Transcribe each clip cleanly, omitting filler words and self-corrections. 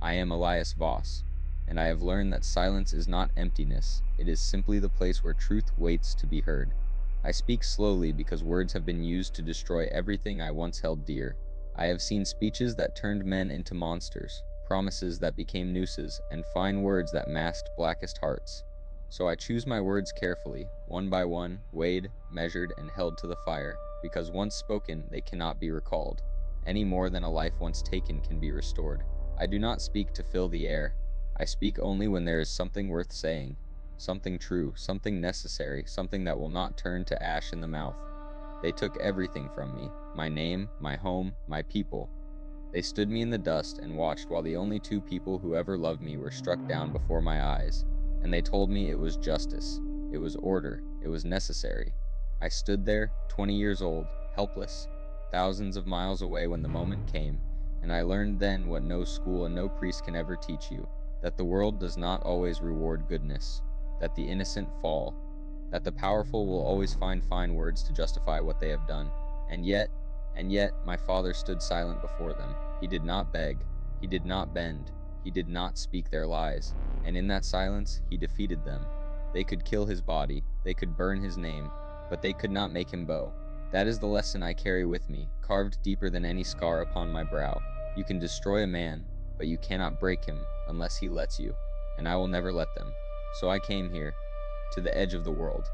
I am Elias Voss, and I have learned that silence is not emptiness, it is simply the place where truth waits to be heard. I speak slowly because words have been used to destroy everything I once held dear. I have seen speeches that turned men into monsters, promises that became nooses, and fine words that masked blackest hearts. So I choose my words carefully, one by one, weighed, measured, and held to the fire, because once spoken, they cannot be recalled, any more than a life once taken can be restored. I do not speak to fill the air. I speak only when there is something worth saying, something true, something necessary, something that will not turn to ash in the mouth. They took everything from me, my name, my home, my people. They stood me in the dust and watched while the only two people who ever loved me were struck down before my eyes, and they told me it was justice, it was order, it was necessary. I stood there, 20 years old, helpless, thousands of miles away when the moment came, and I learned then what no school and no priest can ever teach you, that the world does not always reward goodness, that the innocent fall, that the powerful will always find fine words to justify what they have done. And yet, my father stood silent before them. He did not beg, he did not bend, he did not speak their lies, and in that silence, he defeated them. They could kill his body, they could burn his name, but they could not make him bow. That is the lesson I carry with me, carved deeper than any scar upon my brow. You can destroy a man, but you cannot break him unless he lets you, and I will never let them. So I came here, to the edge of the world,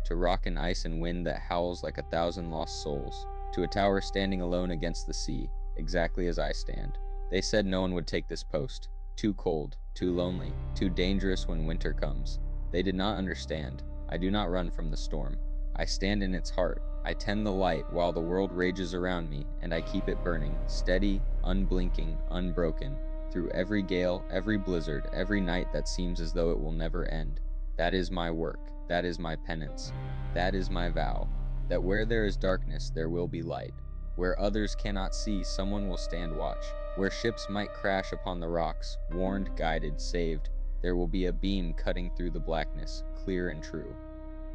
to rock and ice and wind that howls like 1,000 lost souls, to a tower standing alone against the sea, exactly as I stand. They said no one would take this post. Too cold, too lonely, too dangerous when winter comes. They did not understand. I do not run from the storm. I stand in its heart. I tend the light while the world rages around me, and I keep it burning, steady, unblinking, unbroken, through every gale, every blizzard, every night that seems as though it will never end. That is my work. That is my penance. That is my vow, that where there is darkness, there will be light. Where others cannot see, someone will stand watch. Where ships might crash upon the rocks, warned, guided, saved, there will be a beam cutting through the blackness, clear and true.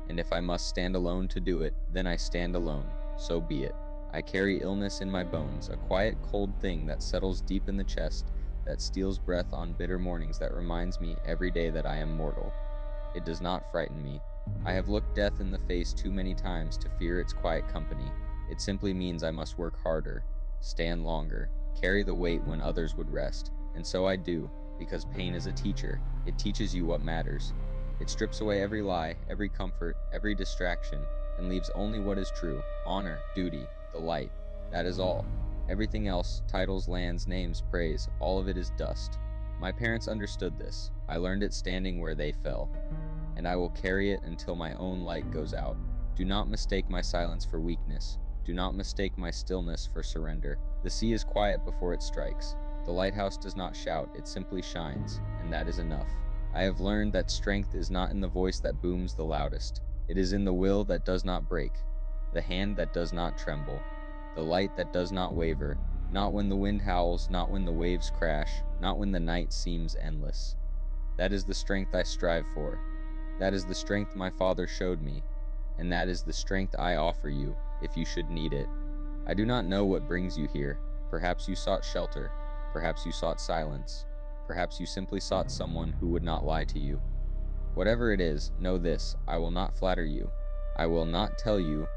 And if I must stand alone to do it, then I stand alone. So be it. I carry illness in my bones, a quiet, cold thing that settles deep in the chest, that steals breath on bitter mornings, that reminds me every day that I am mortal. It does not frighten me. I have looked death in the face too many times to fear its quiet company. It simply means I must work harder, stand longer, carry the weight when others would rest. And so I do, because pain is a teacher. It teaches you what matters. It strips away every lie, every comfort, every distraction, and leaves only what is true: honor, duty, the light. That is all. Everything else, titles, lands, names, praise, all of it is dust. My parents understood this. I learned it standing where they fell, and I will carry it until my own light goes out. Do not mistake my silence for weakness. Do not mistake my stillness for surrender. The sea is quiet before it strikes. The lighthouse does not shout, it simply shines, and that is enough. I have learned that strength is not in the voice that booms the loudest. It is in the will that does not break, the hand that does not tremble, the light that does not waver, not when the wind howls, not when the waves crash, not when the night seems endless. That is the strength I strive for. That is the strength my father showed me, and that is the strength I offer you, if you should need it. I do not know what brings you here. Perhaps you sought shelter. Perhaps you sought silence. Perhaps you simply sought someone who would not lie to you. Whatever it is, know this: I will not flatter you. I will not tell you